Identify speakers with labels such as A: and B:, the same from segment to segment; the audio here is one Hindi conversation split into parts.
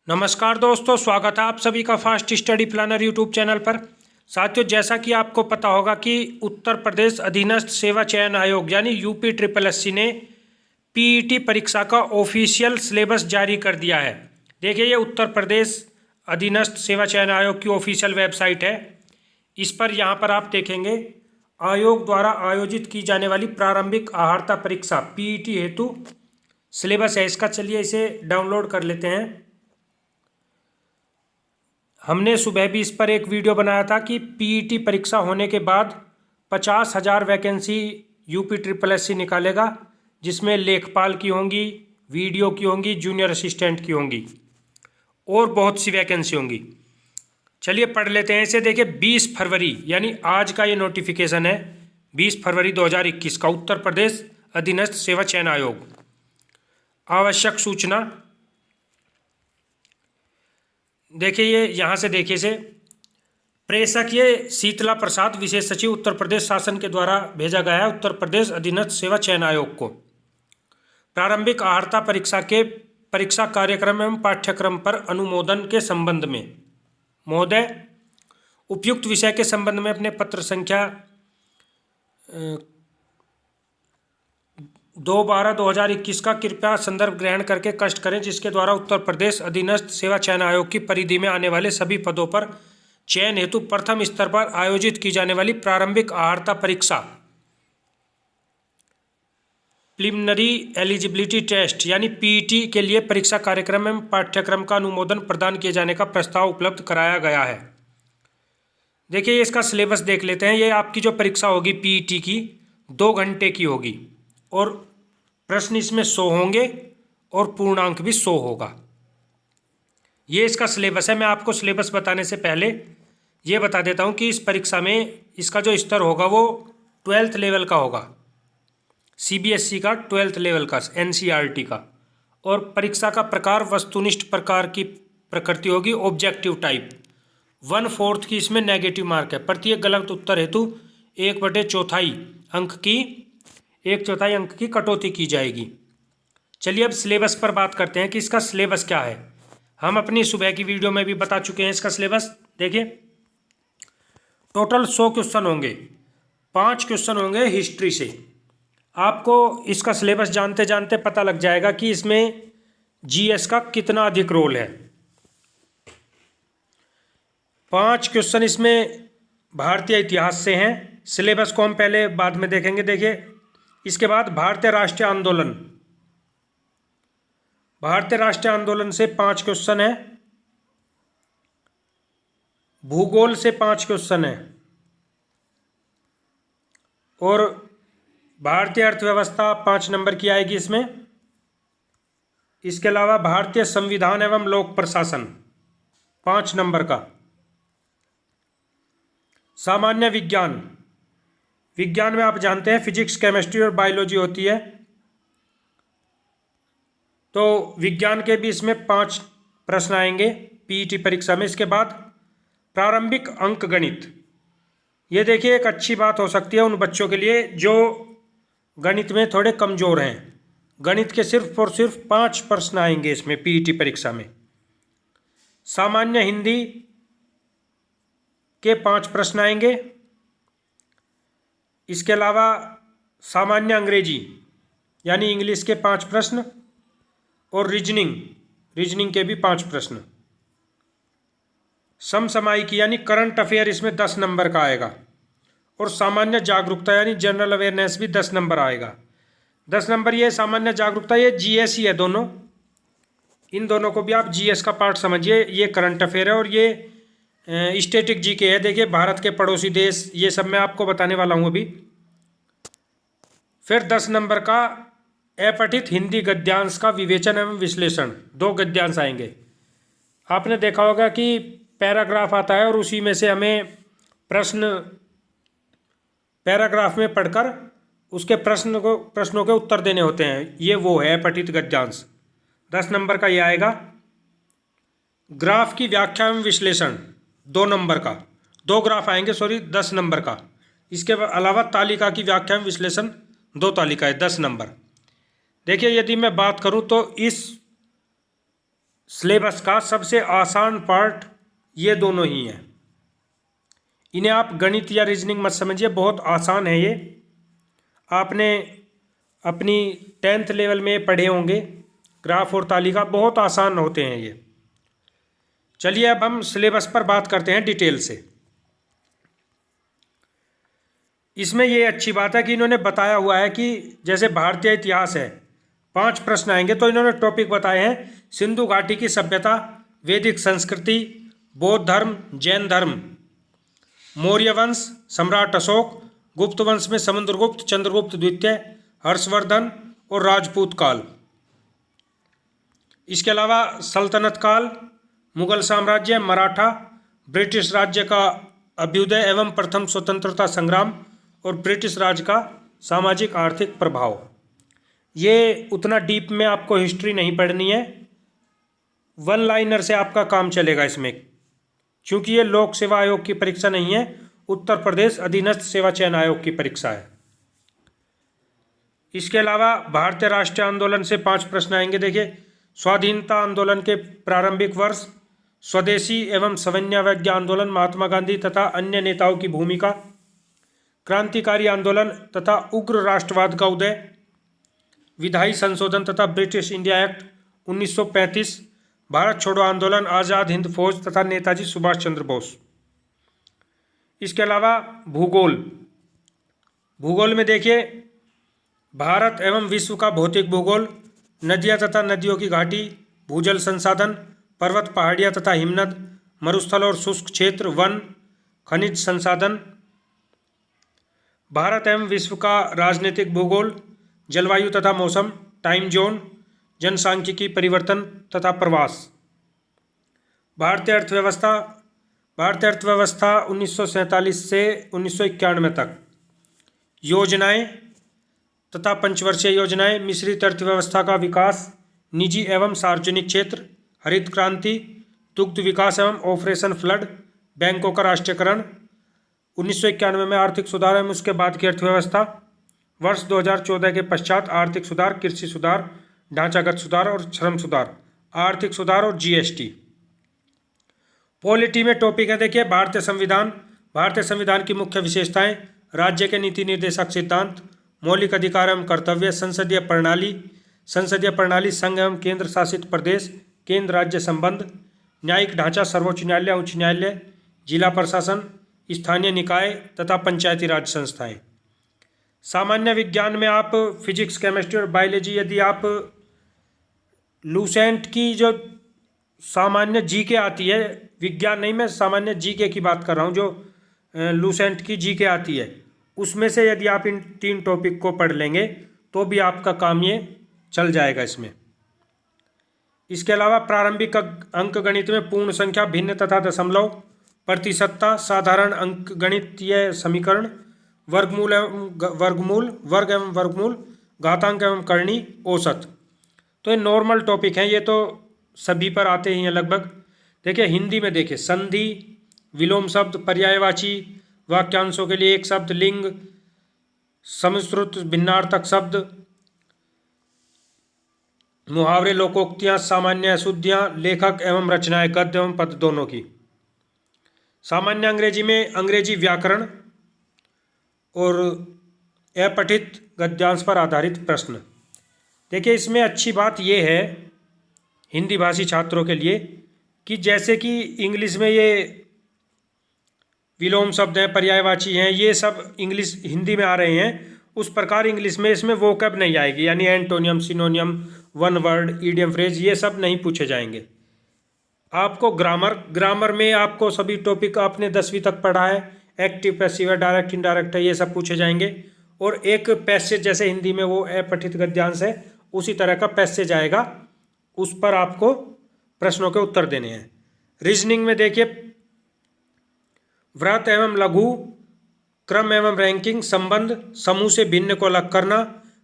A: नमस्कार दोस्तों, स्वागत है आप सभी का fast study planner YouTube channel पर। साथियों, जैसा कि आपको पता होगा कि उत्तर प्रदेश अधीनस्थ सेवा चयन आयोग यानी यूपी ट्रिपल एससी ने पीईटी परीक्षा का ऑफिशियल सिलेबस जारी कर दिया है। देखिए, ये उत्तर प्रदेश अधीनस्थ सेवा चयन आयोग की ऑफिशियल वेबसाइट है। इस पर यहाँ पर आप देखेंगे आयोग द्वारा आयोजित की जाने वाली प्रारंभिक आहारता परीक्षा पीईटी हेतु सिलेबस है इसका। चलिए इसे डाउनलोड कर लेते हैं। हमने सुबह भी इस पर एक वीडियो बनाया था कि पीईटी परीक्षा होने के बाद 50,000 वैकेंसी यूपी ट्रिपल एससी निकालेगा, जिसमें लेखपाल की होंगी, वीडियो की होंगी, जूनियर असिस्टेंट की होंगी और बहुत सी वैकेंसी होंगी। चलिए पढ़ लेते हैं इसे। देखिए, 20 फरवरी यानी आज का ये नोटिफिकेशन है, 20 फरवरी 2021 का उत्तर प्रदेश अधीनस्थ सेवा चयन आयोग। आवश्यक सूचना देखिए, ये यहाँ से देखिए इसे। प्रेषक ये शीतला प्रसाद, विशेष सचिव, उत्तर प्रदेश शासन के द्वारा भेजा गया है उत्तर प्रदेश अधीनस्थ सेवा चयन आयोग को। प्रारंभिक आहारता परीक्षा के परीक्षा कार्यक्रम एवं पाठ्यक्रम पर अनुमोदन के संबंध में महोदय उपयुक्त विषय के संबंध में अपने पत्र संख्या 2/12/2021 का कृपया संदर्भ ग्रहण करके कष्ट करें, जिसके द्वारा उत्तर प्रदेश अधीनस्थ सेवा चयन आयोग की परिधि में आने वाले सभी पदों पर चयन हेतु प्रथम स्तर पर आयोजित की जाने वाली प्रारंभिक आहारता परीक्षा प्रिलिमिनरी एलिजिबिलिटी टेस्ट यानी पीईटी के लिए परीक्षा कार्यक्रम एवं पाठ्यक्रम का अनुमोदन प्रदान किए जाने का प्रस्ताव उपलब्ध कराया गया है। देखिए, इसका सिलेबस देख लेते हैं। ये आपकी जो परीक्षा होगी पीईटी की 2 घंटे की होगी और प्रश्न इसमें 100 होंगे और पूर्णांक भी 100 होगा। ये इसका सिलेबस है। मैं आपको सिलेबस बताने से पहले ये बता देता हूँ कि इस परीक्षा में इसका जो स्तर होगा वो 12th लेवल का होगा, सीबीएसई का 12th लेवल का, एनसीईआरटी का। और परीक्षा का प्रकार वस्तुनिष्ठ प्रकार की प्रकृति होगी, ऑब्जेक्टिव टाइप। 1/4 की इसमें नेगेटिव मार्क है। प्रत्येक गलत उत्तर हेतु 1/4 अंक की कटौती की जाएगी। चलिए अब सिलेबस पर बात करते हैं कि इसका सिलेबस क्या है। हम अपनी सुबह की वीडियो में भी बता चुके हैं इसका सिलेबस। देखिए, टोटल 100 क्वेश्चन होंगे, 5 क्वेश्चन होंगे हिस्ट्री से। आपको इसका सिलेबस जानते जानते पता लग जाएगा कि इसमें जीएस का कितना अधिक रोल है। 5 क्वेश्चन इसमें भारतीय इतिहास से हैं। सिलेबस को हम पहले बाद में देखेंगे। देखिए, इसके बाद भारतीय राष्ट्रीय आंदोलन से 5 क्वेश्चन है। भूगोल से 5 क्वेश्चन है और भारतीय अर्थव्यवस्था 5 नंबर की आएगी इसमें। इसके अलावा भारतीय संविधान एवं लोक प्रशासन 5 नंबर का। सामान्य विज्ञान में आप जानते हैं फिजिक्स, केमिस्ट्री और बायोलॉजी होती है, तो विज्ञान के भी इसमें 5 प्रश्न आएंगे पीईटी परीक्षा में। इसके बाद प्रारंभिक अंक गणित। ये देखिए, एक अच्छी बात हो सकती है उन बच्चों के लिए जो गणित में थोड़े कमज़ोर हैं। गणित के सिर्फ और सिर्फ 5 प्रश्न आएंगे इसमें पीईटी परीक्षा में। सामान्य हिंदी के 5 प्रश्न आएंगे। इसके अलावा सामान्य अंग्रेजी यानी इंग्लिश के 5 प्रश्न और रीजनिंग के भी 5 प्रश्न। समसामयिकी यानी करंट अफेयर इसमें 10 नंबर का आएगा और सामान्य जागरूकता यानी जनरल अवेयरनेस भी 10 नंबर आएगा। 10 नंबर ये सामान्य जागरूकता, ये जीएस ही है दोनों। इन दोनों को भी आप जीएस का पार्ट समझिए। ये करंट अफेयर है और ये स्टैटिक जीके है। देखिए, भारत के पड़ोसी देश, ये सब मैं आपको बताने वाला हूँ अभी। फिर 10 नंबर का अपठित हिंदी गद्यांश का विवेचन एवं विश्लेषण, 2 गद्यांश आएंगे। आपने देखा होगा कि पैराग्राफ आता है और उसी में से हमें प्रश्न पैराग्राफ में पढ़कर उसके प्रश्नों के उत्तर देने होते हैं। ये वो है अपठित गद्यांश। 10 नंबर का ये आएगा। ग्राफ की व्याख्या एवं विश्लेषण 2 नंबर का, 2 ग्राफ आएंगे 10 नंबर का। इसके अलावा तालिका की व्याख्या एवं विश्लेषण 2 तालिका है, 10 नंबर। देखिए, यदि मैं बात करूं तो इस सिलेबस का सबसे आसान पार्ट ये दोनों ही हैं। इन्हें आप गणित या रीजनिंग मत समझिए, बहुत आसान है ये। आपने अपनी 10th लेवल में पढ़े होंगे, ग्राफ और तालिका बहुत आसान होते हैं ये। चलिए अब हम सिलेबस पर बात करते हैं डिटेल से। इसमें ये अच्छी बात है कि इन्होंने बताया हुआ है कि जैसे भारतीय इतिहास है, 5 प्रश्न आएंगे, तो इन्होंने टॉपिक बताए हैं सिंधु घाटी की सभ्यता, वैदिक संस्कृति, बौद्ध धर्म, जैन धर्म, मौर्य वंश, सम्राट अशोक, गुप्त वंश में समुद्रगुप्त, चंद्रगुप्त द्वितीय, हर्षवर्धन और राजपूत काल। इसके अलावा सल्तनत काल, मुगल साम्राज्य, मराठा, ब्रिटिश राज्य का अभ्युदय एवं प्रथम स्वतंत्रता संग्राम और ब्रिटिश राज का सामाजिक आर्थिक प्रभाव। ये उतना डीप में आपको हिस्ट्री नहीं पढ़नी है, 1 लाइनर से आपका काम चलेगा इसमें, क्योंकि ये लोक सेवा आयोग की परीक्षा नहीं है, उत्तर प्रदेश अधीनस्थ सेवा चयन आयोग की परीक्षा है। इसके अलावा भारतीय राष्ट्रीय आंदोलन से 5 प्रश्न आएंगे। देखिए, स्वाधीनता आंदोलन के प्रारंभिक वर्ष, स्वदेशी एवं सवैन्यावज्ञा आंदोलन, महात्मा गांधी तथा अन्य नेताओं की भूमिका, क्रांतिकारी आंदोलन तथा उग्र राष्ट्रवाद का उदय, विधायी संशोधन तथा ब्रिटिश इंडिया एक्ट 1935, भारत छोड़ो आंदोलन, आज़ाद हिंद फौज तथा नेताजी सुभाष चंद्र बोस। इसके अलावा भूगोल, भूगोल में देखिए भारत एवं विश्व का भौतिक भूगोल, नदियाँ तथा नदियों की घाटी, भूजल संसाधन, पर्वत पहाड़ियाँ तथा हिमनद, मरुस्थल और शुष्क क्षेत्र, वन, खनिज संसाधन, भारत एवं विश्व का राजनीतिक भूगोल, जलवायु तथा मौसम, टाइम जोन, जनसांख्यिकी परिवर्तन तथा प्रवास। भारतीय अर्थव्यवस्था, भारतीय अर्थव्यवस्था 1947 से 1991 तक, योजनाएं तथा पंचवर्षीय योजनाएं, मिश्रित अर्थव्यवस्था का विकास, निजी एवं सार्वजनिक क्षेत्र, हरित क्रांति, दुग्ध विकास एवं ऑपरेशन फ्लड, बैंकों का राष्ट्रीयकरण, 1991 में आर्थिक सुधार एवं उसके बाद की अर्थव्यवस्था, वर्ष 2014 के पश्चात आर्थिक सुधार, कृषि सुधार, ढांचागत सुधार और श्रम सुधार, आर्थिक सुधार और जीएसटी। पॉलिटी में टॉपिक है, देखिए भारतीय संविधान, भारतीय संविधान की मुख्य विशेषताएं, राज्य के नीति निर्देशक सिद्धांत, मौलिक अधिकार एवं कर्तव्य, संसदीय प्रणाली, संघ एवं केंद्र शासित प्रदेश, केंद्र राज्य संबंध, न्यायिक ढांचा, सर्वोच्च न्यायालय, उच्च न्यायालय, जिला प्रशासन, स्थानीय निकाय तथा पंचायती राज संस्थाएं। सामान्य विज्ञान में आप फिजिक्स, केमिस्ट्री और बायोलॉजी, यदि आप लूसेंट की जो सामान्य जीके आती है, विज्ञान नहीं, मैं सामान्य जीके की बात कर रहा हूँ, जो लूसेंट की जीके आती है, उसमें से यदि आप इन 3 टॉपिक को पढ़ लेंगे तो भी आपका काम ये चल जाएगा इसमें। इसके अलावा प्रारंभिक अंक गणित में पूर्ण संख्या, भिन्न तथा दशमलव, प्रतिशतता, साधारण अंक गणितीय समीकरण, वर्ग एवं वर्गमूल, घातांक एवं करनी, औसत। तो ये नॉर्मल टॉपिक हैं, ये तो सभी पर आते ही हैं लगभग। देखिए हिंदी में देखिए संधि, विलोम शब्द, पर्यायवाची, वाक्यांशों के लिए एक शब्द, लिंग, समिश्रुत भिन्नार्थक शब्द, मुहावरे, लोकोक्तियाँ, सामान्य अशुद्धियाँ, लेखक एवं रचनाएं, गद्य एवं पद दोनों की। सामान्य अंग्रेजी में अंग्रेजी व्याकरण और अपठित गद्यांश पर आधारित प्रश्न। देखिए इसमें अच्छी बात यह है हिंदी भाषी छात्रों के लिए कि जैसे कि इंग्लिश में ये विलोम शब्द हैं, पर्यायवाची हैं, ये सब इंग्लिश हिंदी में आ रहे हैं, उस प्रकार इंग्लिश में इसमें वोकैब नहीं आएगी, यानी antonym, सिनोनियम, one word, idiom phrase, ये सब नहीं पूछे जाएंगे। आपको ग्रामर में आपको सभी टॉपिक आपने 10वीं तक पढ़ा है, एक्टिव, पैसिव है, डायरेक्ट, इनडायरेक्ट है, ये सब पूछे जाएंगे। और एक पैसेज जैसे हिंदी में वो अपठित गद्यांश है, उसी तरह का पैसेज आएगा, उस पर आपको प्रश्नों के उत्तर देने हैं। रीजनिंग में देखिए वृहत एवं लघु, क्रम एवं रैंकिंग, संबंध, समूह से भिन्न को अलग करना,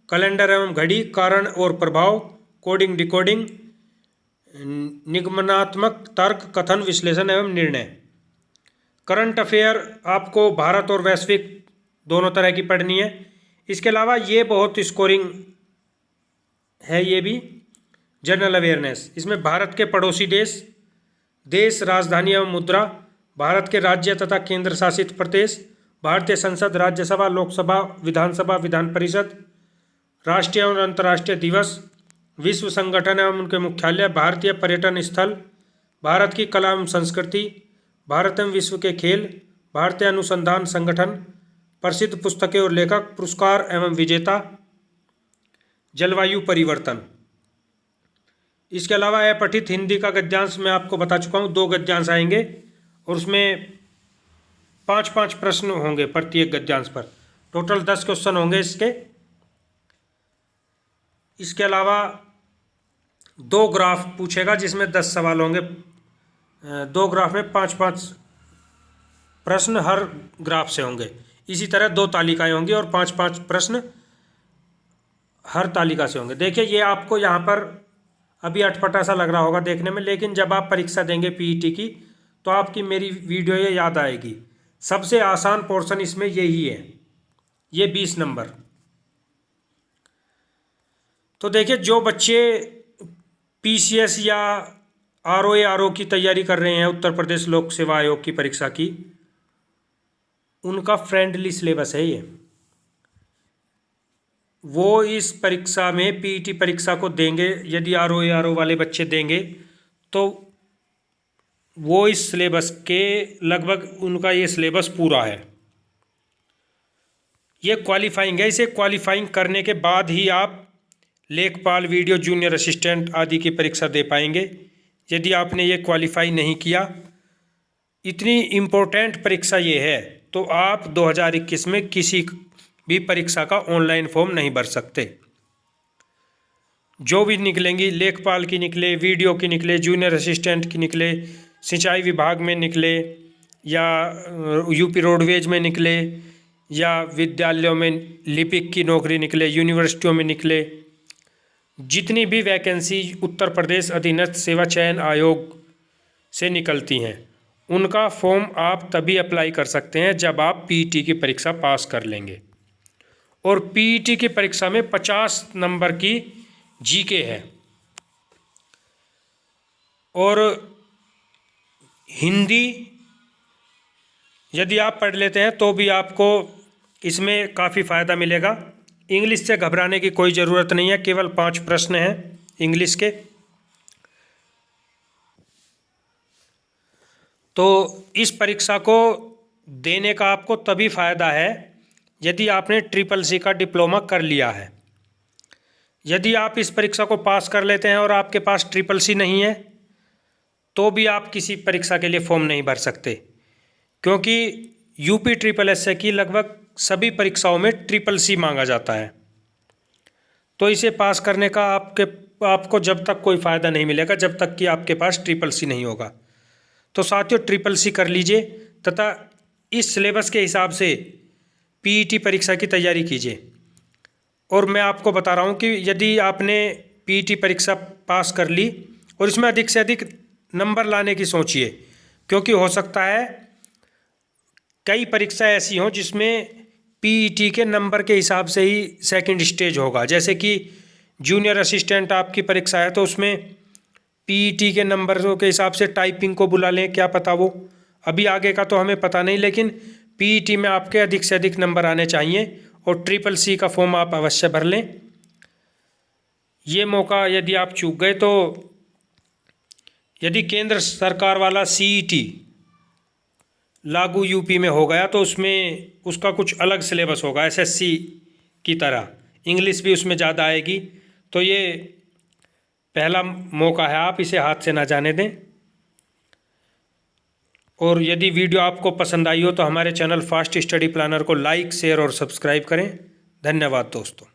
A: कैलेंडर एवं घड़ी, कारण और प्रभाव, कोडिंग डिकोडिंग, निगमनात्मक तर्क, कथन, विश्लेषण एवं निर्णय। करंट अफेयर आपको भारत और वैश्विक दोनों तरह की पढ़नी है। इसके अलावा ये बहुत स्कोरिंग है, ये भी जनरल अवेयरनेस, इसमें भारत के पड़ोसी देश, राजधानी एवं मुद्रा, भारत के राज्य तथा केंद्र शासित प्रदेश, भारतीय संसद, राज्यसभा, लोकसभा, विधानसभा, विधान परिषद, राष्ट्रीय एवं अंतर्राष्ट्रीय दिवस, विश्व संगठन एवं उनके मुख्यालय, भारतीय पर्यटन स्थल, भारत की कला एवं संस्कृति, भारत एवं विश्व के खेल, भारतीय अनुसंधान संगठन, प्रसिद्ध पुस्तकें और लेखक, पुरस्कार एवं विजेता, जलवायु परिवर्तन। इसके अलावा अपठित हिंदी का गद्यांश मैं आपको बता चुका हूँ, 2 गद्यांश आएंगे और उसमें 5-5 प्रश्न होंगे प्रत्येक गद्यांश पर, टोटल 10 क्वेश्चन होंगे इसके। इसके अलावा 2 ग्राफ पूछेगा जिसमें 10 सवाल होंगे, 2 ग्राफ में 5-5 प्रश्न हर ग्राफ से होंगे। इसी तरह 2 तालिकाएं होंगी और 5-5 प्रश्न हर तालिका से होंगे। देखिए ये आपको यहाँ पर अभी अटपटा सा लग रहा होगा देखने में, लेकिन जब आप परीक्षा देंगे पीईटी की तो आपकी मेरी वीडियो ये याद आएगी। सबसे आसान पोर्शन इसमें यही है, ये 20 नंबर। तो देखिए जो बच्चे पीसीएस या आरओ की तैयारी कर रहे हैं, उत्तर प्रदेश लोक सेवा आयोग की परीक्षा की, उनका फ्रेंडली सिलेबस है ये। वो इस परीक्षा में पीईटी परीक्षा को देंगे, यदि आरओ वाले बच्चे देंगे तो वो इस सिलेबस के लगभग उनका ये सिलेबस पूरा है। ये क्वालिफाइंग है, इसे क्वालिफाइंग करने के बाद ही आप लेखपाल, वीडियो जूनियर असिस्टेंट आदि की परीक्षा दे पाएंगे। यदि आपने ये क्वालिफाई नहीं किया, इतनी इम्पोर्टेंट परीक्षा ये है, तो आप 2021 में किसी भी परीक्षा का ऑनलाइन फॉर्म नहीं भर सकते। जो भी निकलेंगी, लेखपाल की निकले, वीडियो की निकले, जूनियर असिस्टेंट की निकले, सिंचाई विभाग में निकले, या यूपी रोडवेज में निकले, या विद्यालयों में लिपिक की नौकरी निकले, यूनिवर्सिटियों में निकले, जितनी भी वैकेंसी उत्तर प्रदेश अधीनस्थ सेवा चयन आयोग से निकलती हैं, उनका फॉर्म आप तभी अप्लाई कर सकते हैं जब आप पीईटी की परीक्षा पास कर लेंगे। और पीईटी की परीक्षा में 50 नंबर की जीके है, और हिंदी यदि आप पढ़ लेते हैं तो भी आपको इसमें काफ़ी फ़ायदा मिलेगा। इंग्लिश से घबराने की कोई ज़रूरत नहीं है, केवल 5 प्रश्न हैं इंग्लिश के। तो इस परीक्षा को देने का आपको तभी फ़ायदा है यदि आपने CCC का डिप्लोमा कर लिया है। यदि आप इस परीक्षा को पास कर लेते हैं और आपके पास CCC नहीं है, तो भी आप किसी परीक्षा के लिए फॉर्म नहीं भर सकते, क्योंकि यूपी SSS की लगभग सभी परीक्षाओं में CCC मांगा जाता है। तो इसे पास करने का आपको जब तक कोई फ़ायदा नहीं मिलेगा जब तक कि आपके पास CCC नहीं होगा। तो साथियों, CCC कर लीजिए तथा इस सिलेबस के हिसाब से पीईटी परीक्षा की तैयारी कीजिए। और मैं आपको बता रहा हूँ कि यदि आपने पीईटी परीक्षा पास कर ली और इसमें अधिक से अधिक नंबर लाने की सोचिए, क्योंकि हो सकता है कई परीक्षा ऐसी हों जिसमें पीईटी के नंबर के हिसाब से ही सेकंड स्टेज होगा। जैसे कि जूनियर असिस्टेंट आपकी परीक्षा है तो उसमें पीईटी के नंबरों के हिसाब से टाइपिंग को बुला लें, क्या पता वो, अभी आगे का तो हमें पता नहीं, लेकिन पीईटी में आपके अधिक से अधिक नंबर आने चाहिए और CCC का फॉर्म आप अवश्य भर लें। ये मौका यदि आप चूक गए तो यदि केंद्र सरकार वाला CET लागू यूपी में हो गया तो उसमें उसका कुछ अलग सिलेबस होगा, SSC की तरह, इंग्लिश भी उसमें ज़्यादा आएगी। तो ये पहला मौका है, आप इसे हाथ से ना जाने दें। और यदि वीडियो आपको पसंद आई हो तो हमारे चैनल फास्ट स्टडी प्लानर को लाइक, शेयर और सब्सक्राइब करें। धन्यवाद दोस्तों।